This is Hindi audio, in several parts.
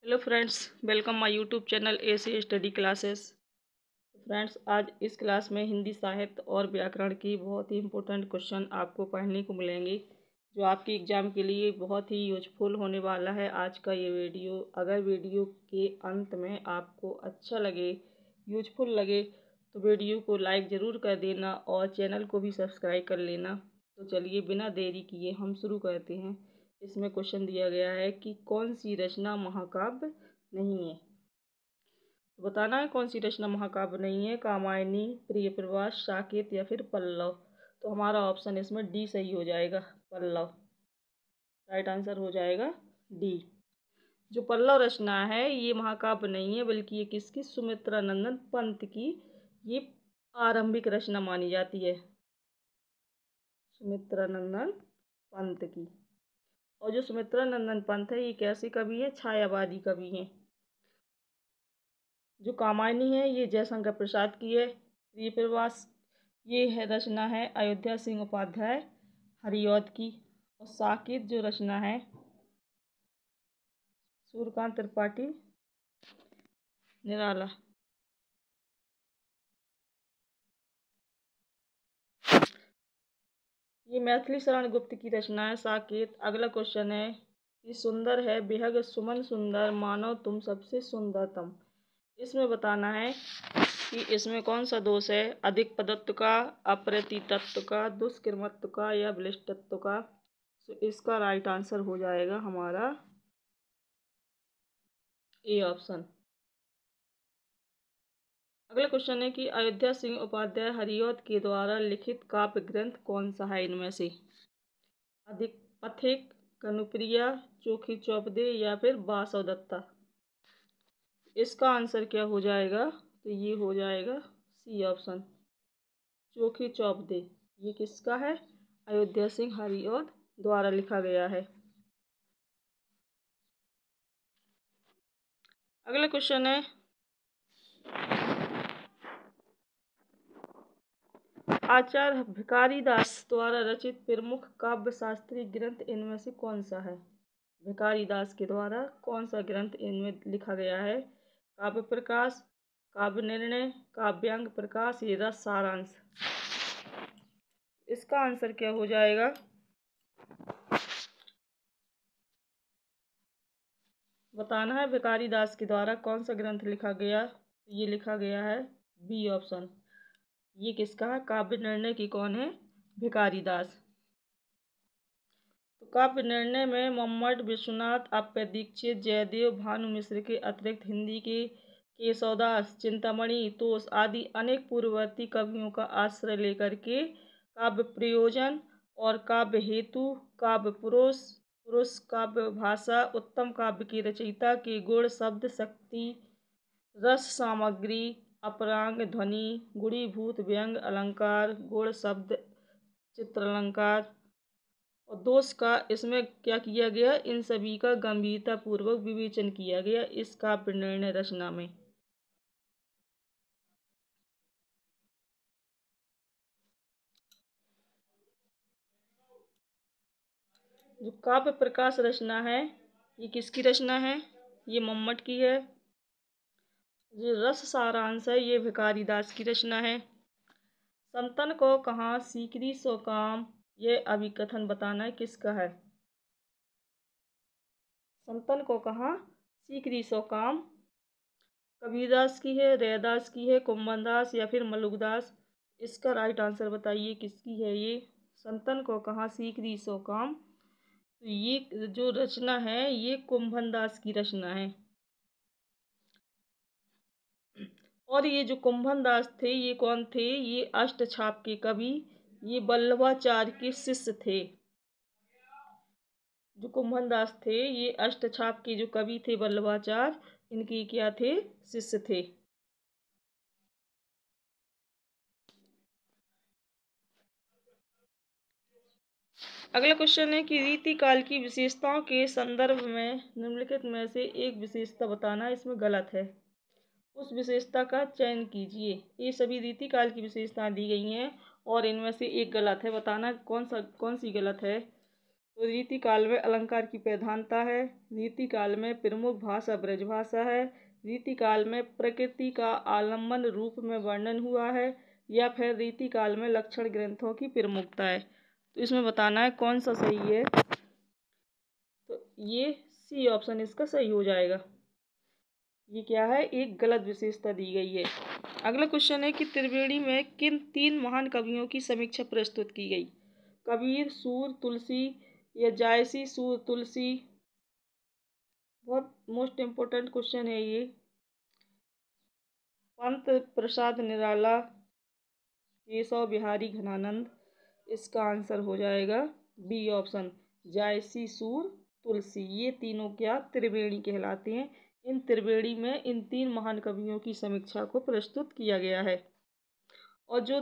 Hello friends, welcome my YouTube channel AC study classes. Friends, आज इस क्लास में हिंदी साहित्य और व्याकरण की बहुत ही इम्पोर्टेंट क्वेश्चन आपको पढ़ने को मिलेंगे, जो आपके एग्ज़ाम के लिए बहुत ही यूजफुल होने वाला है। आज का ये वीडियो, अगर वीडियो के अंत में आपको अच्छा लगे, यूजफुल लगे, तो वीडियो को लाइक ज़रूर कर देना और चैनल को भी सब्सक्राइब कर लेना। तो चलिए बिना देरी किए हम शुरू करते हैं। इसमें क्वेश्चन दिया गया है कि कौन सी रचना महाकाव्य नहीं है। तो बताना है कौन सी रचना महाकाव्य नहीं है। कामायनी, प्रियप्रवास, साकेत या फिर पल्लव। तो हमारा ऑप्शन इसमें डी सही हो जाएगा, पल्लव। राइट आंसर हो जाएगा डी। जो पल्लव रचना है ये महाकाव्य नहीं है, बल्कि ये किसकी, सुमित्रा नंदन पंत की ये आरंभिक रचना मानी जाती है, सुमित्रा नंदन पंत की। और जो सुमित्रा नंदन पंत है ये कैसे कवि है, छायावादी कवि हैं। जो कामायनी है ये जयशंकर प्रसाद की है। प्रियप्रवास ये है रचना है अयोध्या सिंह उपाध्याय हरिऔध की। और साकेत जो रचना है सूर्यकांत त्रिपाठी निराला। ये मैथिली शरण गुप्त की रचना है साकेत। अगला क्वेश्चन है कि सुंदर है बेहद सुमन सुंदर, मानो तुम सबसे सुंदरतम। इसमें बताना है कि इसमें कौन सा दोष है, अधिक पदत्व का, अप्रतितत्व का, दुष्कृमत्व का या बलिष्ठत्व का। तो इसका राइट आंसर हो जाएगा हमारा ए ऑप्शन। अगला क्वेश्चन है कि अयोध्या सिंह उपाध्याय हरिऔध के द्वारा लिखित काव्य ग्रंथ कौन सा है इनमें से। अधिक पथिक, कनुप्रिया, चोखी चौपदे या फिर वासवदत्ता। इसका आंसर क्या हो जाएगा, तो ये हो जाएगा सी ऑप्शन, चोखी चौपदे। ये किसका है, अयोध्या सिंह हरिऔध द्वारा लिखा गया है। अगला क्वेश्चन है आचार्य भिखारीदास द्वारा रचित प्रमुख काव्य शास्त्रीय ग्रंथ इनमें से कौन सा है। भिखारीदास के द्वारा कौन सा ग्रंथ इनमें लिखा गया है, काव्य प्रकाश, काव्य निर्णय, काव्यांग प्रकाश या रस सारांश। इसका आंसर क्या हो जाएगा, बताना है भिखारीदास के द्वारा कौन सा ग्रंथ लिखा गया। ये लिखा गया है बी ऑप्शन। ये किसका है, काव्य निर्णय की कौन है, भिखारीदास। तो काव्य निर्णय में मम्मट, विश्वनाथ, अप्पय दीक्षित, जयदेव, भानु मिश्र के अतिरिक्त हिंदी के केशवदास, चिंतामणि, तोष आदि अनेक पूर्ववर्ती कवियों का आश्रय लेकर के काव्य प्रयोजन और काव्य हेतु, काव्य पुरुष, काव्य भाषा, उत्तम काव्य की रचयिता के गुण, शब्द शक्ति, रस सामग्री, अपरांग, ध्वनि, गुणीभूत व्यंग, अलंकार, गुण, शब्द, चित्रालंकार और दोष का इसमें क्या किया गया, इन सभी का गंभीरता पूर्वक विवेचन किया गया इस काव्य निर्णय रचना में। जो काव्य प्रकाश रचना है ये किसकी रचना है, ये मम्मट की है। जो रस सारांश है ये भिखारीदास की रचना है। संतन को कहाँ सीकरी सो काम, ये अभिकथन बताना है किसका है। संतन को कहाँ सीकरी सो काम कबीरदास की है, रैदास की है, कुंभनदास या फिर मलुकदास। इसका राइट आंसर बताइए किसकी है ये, संतन को कहाँ सीकरी सो काम। तो ये जो रचना है ये कुंभनदास की रचना है। और ये जो कुंभनदास थे ये कौन थे, ये अष्टछाप के कवि, ये वल्लभाचार्य के शिष्य थे। जो कुंभनदास थे ये अष्टछाप के जो कवि थे वल्लभाचार्य, इनके क्या थे, शिष्य थे। अगला क्वेश्चन है कि रीति काल की विशेषताओं के संदर्भ में निम्नलिखित में से एक विशेषता बताना, इसमें गलत है, उस विशेषता का चयन कीजिए। ये सभी रीति काल की विशेषताएं दी गई हैं और इनमें से एक गलत है, बताना कौन सी गलत है। तो रीतिकाल में अलंकार की प्रधानता है, रीतिकाल में प्रमुख भाषा ब्रजभाषा है, रीतिकाल में प्रकृति का आलम्बन रूप में वर्णन हुआ है, या फिर रीतिकाल में लक्षण ग्रंथों की प्रमुखता है। तो इसमें बताना है कौन सा सही है। तो ये सी ऑप्शन इसका सही हो जाएगा। ये क्या है, एक गलत विशेषता दी गई है। अगला क्वेश्चन है कि त्रिवेणी में किन 3 महान कवियों की समीक्षा प्रस्तुत की गई? कबीर, सूर, तुलसी या जायसी, सूर, तुलसी। बहुत मोस्ट इम्पोर्टेंट क्वेश्चन है ये। पंत प्रसाद निराला, केशव बिहारी घनानंद। इसका आंसर हो जाएगा बी ऑप्शन, जायसी, सूर, तुलसी। ये तीनों क्या त्रिवेणी कहलाते हैं। इन त्रिवेणी में इन 3 महान कवियों की समीक्षा को प्रस्तुत किया गया है। और जो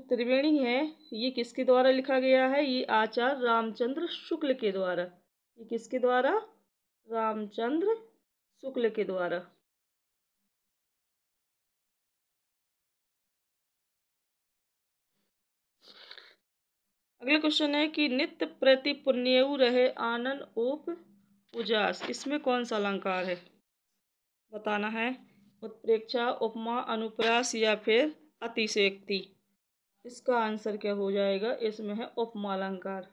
त्रिवेणी है ये किसके द्वारा लिखा गया है? ये आचार्य रामचंद्र शुक्ल के द्वारा। ये किसके द्वारा? रामचंद्र शुक्ल के द्वारा। अगला क्वेश्चन है कि नित्य प्रति पुण्यऊ रहे आनंद ओप उजास। इसमें कौन सा अलंकार है? बताना है। उत्प्रेक्षा, उपमा, अनुप्रास या फिर अतिशयोक्ति। इसका आंसर क्या हो जाएगा? इसमें है उपमा अलंकार।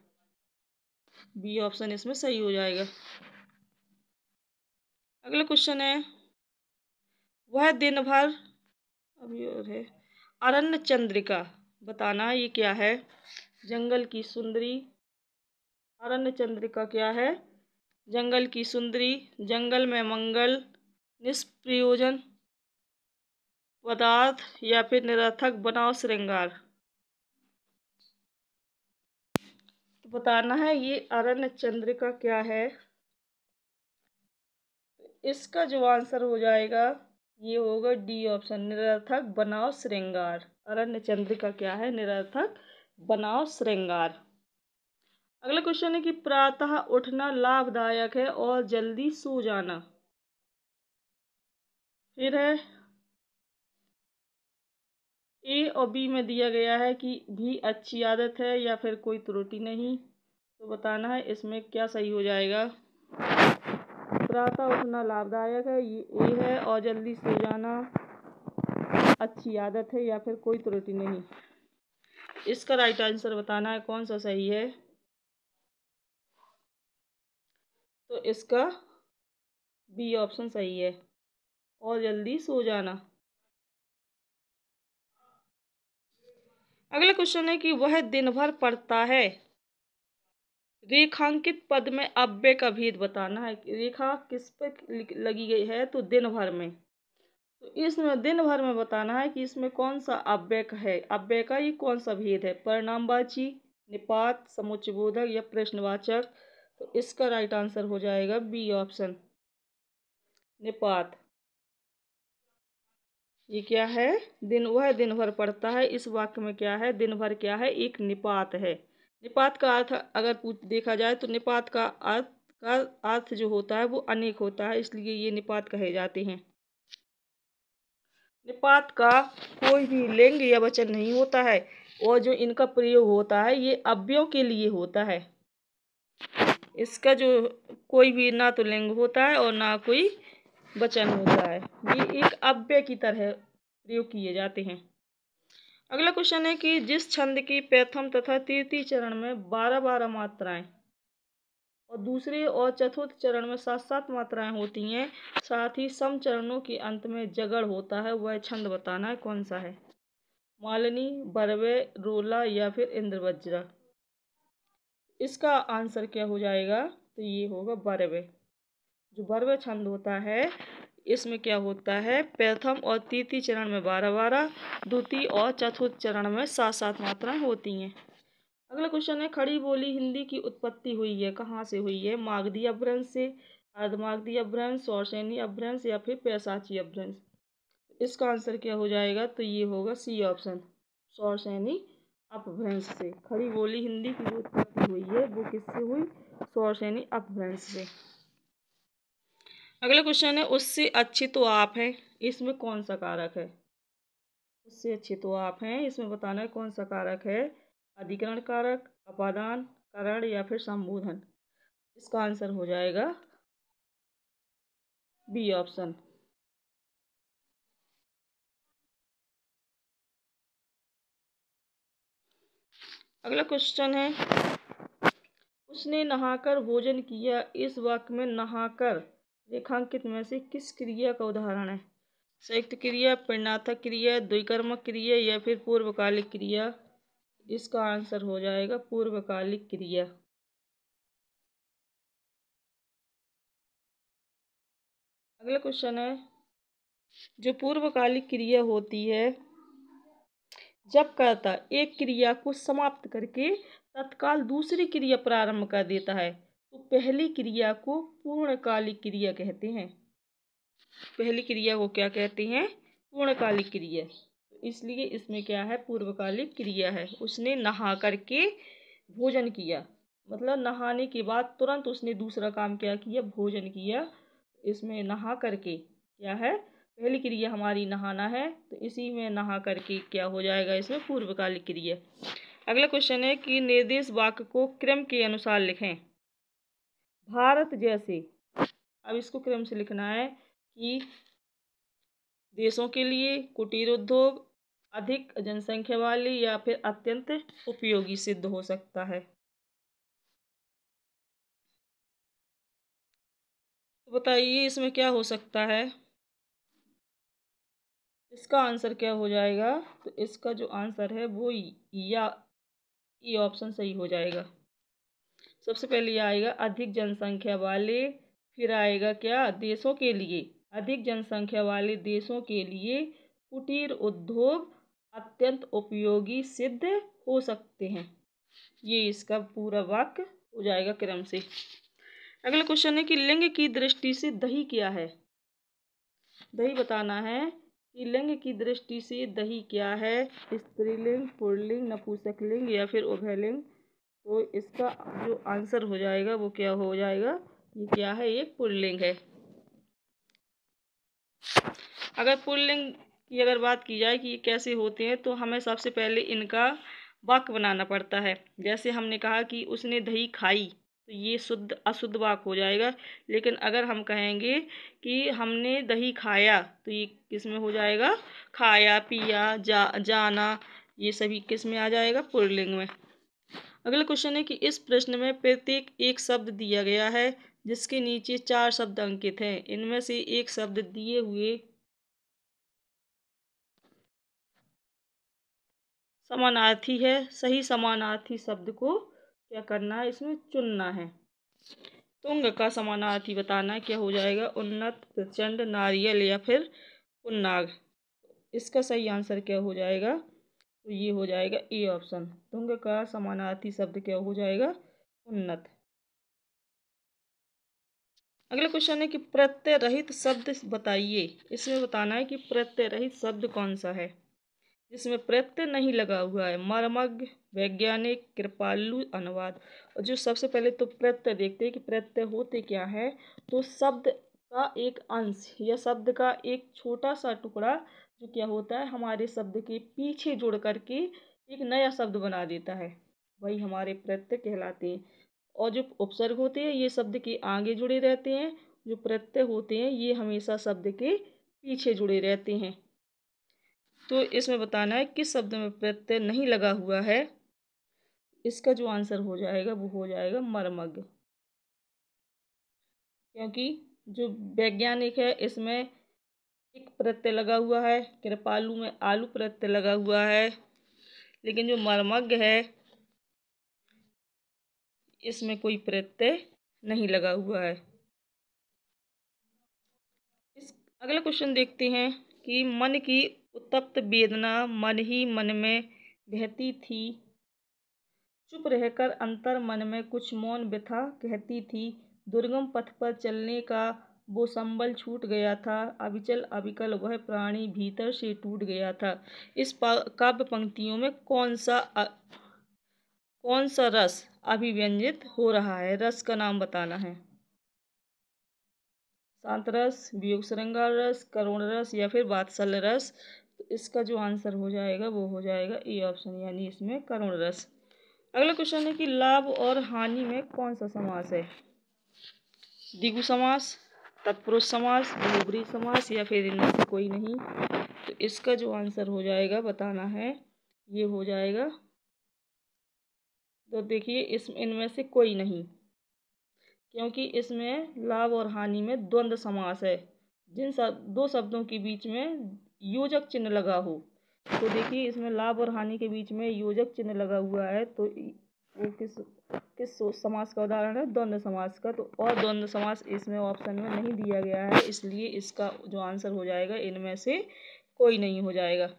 बी ऑप्शन इसमें सही हो जाएगा। अगला क्वेश्चन है वह दिन भर, अभी और है, अरण्य चंद्रिका। बताना ये क्या है? जंगल की सुंदरी। अरण्य चंद्रिका क्या है? जंगल की सुंदरी, जंगल में मंगल, निष्प्रयोजन पदार्थ या फिर निरर्थक बनाव श्रृंगार। तो बताना है ये अरण्य चंद्रिका क्या है। इसका जो आंसर हो जाएगा ये होगा डी ऑप्शन, निरर्थक बनाव श्रृंगार। अरण्य चंद्रिका क्या है? निरर्थक बनाव श्रृंगार। अगला क्वेश्चन है कि प्रातः उठना लाभदायक है और जल्दी सो जाना। फिर है ए और बी में दिया गया है कि भी अच्छी आदत है या फिर कोई त्रुटि नहीं। तो बताना है इसमें क्या सही हो जाएगा। प्रातः उठना लाभदायक है, ये ए है, और जल्दी सो जाना अच्छी आदत है या फिर कोई त्रुटि नहीं। इसका राइट आंसर बताना है कौन सा सही है। तो इसका बी ऑप्शन सही है, और जल्दी सो जाना। अगला क्वेश्चन है कि वह दिन भर पढ़ता है। रेखांकित पद में अव्यय का भेद बताना है। रेखा किस पे लगी गई है? तो दिन भर में। तो इसमें दिन भर में बताना है कि इसमें कौन सा अव्यय है। अव्यय का ये कौन सा भेद है? परिणामवाची, निपात, समुच्चयबोधक या प्रश्नवाचक। तो इसका राइट आंसर हो जाएगा बी ऑप्शन, निपात। ये क्या है? वह दिन भर पढ़ता है। इस वाक्य में क्या है? दिन भर क्या है? एक निपात है। निपात का अर्थ अगर देखा जाए तो निपात का अर्थ जो होता है वो अनेक होता है, इसलिए ये निपात कहे जाते हैं। निपात का कोई भी लिंग या वचन नहीं होता है, और जो इनका प्रयोग होता है ये अव्ययों के लिए होता है। इसका जो कोई भी ना तो लिंग होता है और ना कोई वचन होता है, ये एक अव्यय की तरह प्रयोग किए जाते हैं। अगला क्वेश्चन है कि जिस छंद की प्रथम तथा तृतीय चरण में 12 मात्राएं और दूसरे और चतुर्थ चरण में 7 मात्राएं होती हैं, साथ ही सम चरणों के अंत में जगड़ होता है, वह छंद बताना है कौन सा है। मालिनी, बरवे, रोला या फिर इंद्रवज्रा। इसका आंसर क्या हो जाएगा? तो ये होगा बरवे। जो बरवे छंद होता है इसमें क्या होता है? प्रथम और तृतीय चरण में 12, द्वितीय और चतुर्थ चरण में 7 मात्राएं होती हैं। अगला क्वेश्चन है खड़ी बोली हिंदी की उत्पत्ति हुई है, कहाँ से हुई है? मागधी अपभ्रंश से, अर्धमागधी अपभ्रंश, सौरसेनी अपभ्रंश या फिर पैशाची अपभ्रंश। इसका आंसर क्या हो जाएगा? तो ये होगा सी ऑप्शन, सौरसेनी अपभ्रंश से। खड़ी बोली हिंदी की जो उत्पत्ति हुई है वो किससे हुई? सौरसेनी अपभ्रंश से। अगला क्वेश्चन है उससे अच्छी तो आप है। इसमें कौन सा कारक है? उससे अच्छी तो आप हैं, इसमें बताना है कौन सा कारक है। अधिकरण कारक, अपादान कारण या फिर संबोधन। इसका आंसर हो जाएगा बी ऑप्शन। अगला क्वेश्चन है, उसने नहाकर भोजन किया। इस वाक्य में नहाकर रेखांकित में से किस क्रिया का उदाहरण है? संयुक्त क्रिया, परिणार्थक क्रिया, द्विकर्मक क्रिया या फिर पूर्वकालिक क्रिया। इसका आंसर हो जाएगा पूर्वकालिक क्रिया। अगला क्वेश्चन है, जो पूर्वकालिक क्रिया होती है जब कर्ता एक क्रिया को समाप्त करके तत्काल दूसरी क्रिया प्रारंभ कर देता है तो पहली क्रिया को पूर्णकालिक क्रिया कहते हैं। पहली क्रिया को क्या कहते हैं? पूर्णकालिक क्रिया। तो इसलिए इसमें क्या है? पूर्वकालिक क्रिया है। उसने नहा करके भोजन किया, मतलब नहाने के बाद तुरंत उसने दूसरा काम क्या किया? भोजन किया। इसमें नहा करके क्या है? पहली क्रिया हमारी नहाना है, तो इसी में नहा करके क्या हो जाएगा? इसमें पूर्वकालिक क्रिया। अगला क्वेश्चन है कि निर्देश वाक्य को क्रम के अनुसार लिखें। भारत जैसे, अब इसको क्रम से लिखना है कि देशों के लिए कुटीर उद्योग अधिक जनसंख्या वाली या फिर अत्यंत उपयोगी सिद्ध हो सकता है। तो बताइए इसमें क्या हो सकता है? इसका आंसर क्या हो जाएगा? तो इसका जो आंसर है वो या ई ऑप्शन सही हो जाएगा। सबसे पहले आएगा अधिक जनसंख्या वाले, फिर आएगा क्या? देशों के लिए, अधिक जनसंख्या वाले देशों के लिए कुटीर उद्योग अत्यंत उपयोगी सिद्ध हो सकते हैं। ये इसका पूरा वाक्य हो जाएगा क्रम से। अगला क्वेश्चन है कि लिंग की दृष्टि से दही क्या है? दही बताना है कि लिंग की दृष्टि से दही क्या है? स्त्रीलिंग, पुल्लिंग, नपुंसकलिंग या फिर उभयलिंग। तो इसका जो आंसर हो जाएगा वो क्या हो जाएगा? ये क्या है? एक पुल्लिंग है। अगर पुल्लिंग की अगर बात की जाए कि ये कैसे होते हैं, तो हमें सबसे पहले इनका वाक्य बनाना पड़ता है। जैसे हमने कहा कि उसने दही खाई, तो ये शुद्ध अशुद्ध वाक्य हो जाएगा। लेकिन अगर हम कहेंगे कि हमने दही खाया, तो ये किस में हो जाएगा? खाया, पिया, जाना, ये सभी किस में आ जाएगा? पुल्लिंग में। अगला क्वेश्चन है कि इस प्रश्न में प्रत्येक एक शब्द दिया गया है जिसके नीचे 4 शब्द अंकित हैं। इनमें से एक शब्द दिए हुए समानार्थी है। सही समानार्थी शब्द को क्या करना है? इसमें चुनना है। तुंग का समानार्थी बताना है, क्या हो जाएगा? उन्नत, प्रचंड, नारियल या फिर पुन्नाग। इसका सही आंसर क्या हो जाएगा? तो ये हो जाएगा ए ऑप्शन। तुंग का समानार्थी शब्द क्या हो जाएगा? उन्नत। अगला क्वेश्चन है कि प्रत्यय रहित शब्द बताइए। इसमें बताना है कि प्रत्यय रहित शब्द कौन सा है जिसमें प्रत्यय नहीं लगा हुआ है। मर्मज्ञ, वैज्ञानिक, कृपालु, अनुवाद। और जो सबसे पहले तो प्रत्यय देखते हैं कि प्रत्यय होते क्या है। तो शब्द का एक अंश या शब्द का एक छोटा सा टुकड़ा जो क्या होता है, हमारे शब्द के पीछे जुड़ करके एक नया शब्द बना देता है, वही हमारे प्रत्यय कहलाते हैं। और जो उपसर्ग होते हैं ये शब्द के आगे जुड़े रहते हैं। जो प्रत्यय होते हैं ये हमेशा शब्द के पीछे जुड़े रहते हैं। तो इसमें बताना है किस शब्द में प्रत्यय नहीं लगा हुआ है। इसका जो आंसर हो जाएगा वो हो जाएगा मर्मज्ञ। क्योंकि जो वैज्ञानिक है इसमें एक प्रत्यय लगा हुआ है, कृपालु में आलू प्रत्यय लगा हुआ है, लेकिन जो मर्मज्ञ है इसमें कोई प्रत्यय नहीं लगा हुआ है। इस अगला क्वेश्चन देखते हैं कि मन की उत्तप्त वेदना मन ही मन में बहती थी, चुप रहकर अंतर मन में कुछ मौन व्यथा कहती थी। दुर्गम पथ पर चलने का वो संबल छूट गया था, अविचल अविकल वह प्राणी भीतर से टूट गया था। इस काव्य पंक्तियों में कौन सा रस अभिव्यंजित हो रहा है? रस का नाम बताना है। शांत रस, वियोग श्रृंगार रस, करुण रस या फिर वात्सल्य रस। तो इसका जो आंसर हो जाएगा वो हो जाएगा ए ऑप्शन, यानी इसमें करुण रस। अगला क्वेश्चन है कि लाभ और हानि में कौन सा समास है? द्विगु समास, तत्पुरुष समास, बहुब्रीहि समास या फिर इनमें से कोई नहीं। तो इसका जो आंसर हो जाएगा बताना है, ये हो जाएगा, तो देखिए इनमें से कोई नहीं, क्योंकि इसमें लाभ और हानि में द्वंद्व समास है। जिन दो शब्दों के बीच में योजक चिन्ह लगा हो, तो देखिए इसमें लाभ और हानि के बीच में योजक चिन्ह लगा हुआ है, तो वो किस समास का उदाहरण है? द्वंद्व समास का। तो और द्वंद्व समास इसमें ऑप्शन में नहीं दिया गया है, इसलिए इसका जो आंसर हो जाएगा इनमें से कोई नहीं हो जाएगा।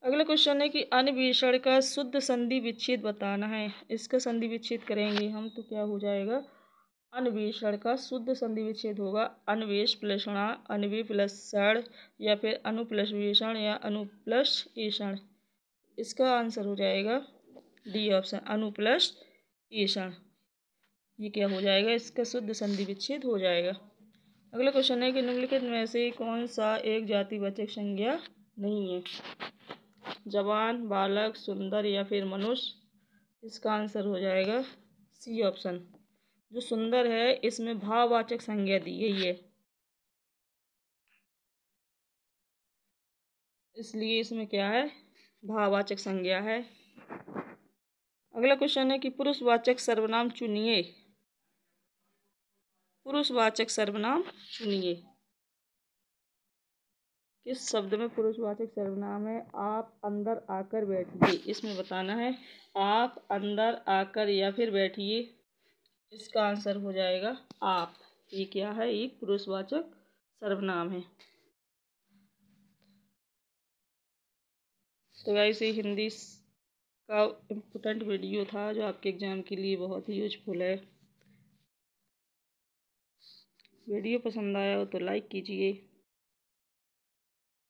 अगला क्वेश्चन है कि अन्वेषण का शुद्ध संधि विच्छेद बताना है। इसका संधि विच्छेद करेंगे हम तो क्या हो जाएगा? अन्वेषण का शुद्ध संधि विच्छेद होगा अन्वेष प्लस णा, अन्वे प्लस षण या फिर अनु प्लस वेषण या अनु प्लस एषण। इसका आंसर हो जाएगा डी ऑप्शन, अनु प्लस एषण। ये क्या हो जाएगा? इसका शुद्ध संधि विच्छेद हो जाएगा। अगला क्वेश्चन है कि निम्नलिखित में से कौन सा एक जातिवाचक संज्ञा नहीं है? जवान, बालक, सुंदर या फिर मनुष्य। इसका आंसर हो जाएगा सी ऑप्शन। जो सुंदर है इसमें भाववाचक संज्ञा दी गई है, इसलिए इसमें क्या है? भाववाचक संज्ञा है। अगला क्वेश्चन है कि पुरुषवाचक सर्वनाम चुनिए। पुरुषवाचक सर्वनाम चुनिए। किस शब्द में पुरुषवाचक सर्वनाम है? आप अंदर आकर बैठिए, इसमें बताना है आप अंदर आकर या फिर बैठिए। इसका आंसर हो जाएगा आप। ये क्या है? एक पुरुषवाचक सर्वनाम है। तो गाइस ये हिंदी का इम्पोर्टेंट वीडियो था जो आपके एग्जाम के लिए बहुत ही यूजफुल है। वीडियो पसंद आया हो तो लाइक कीजिए।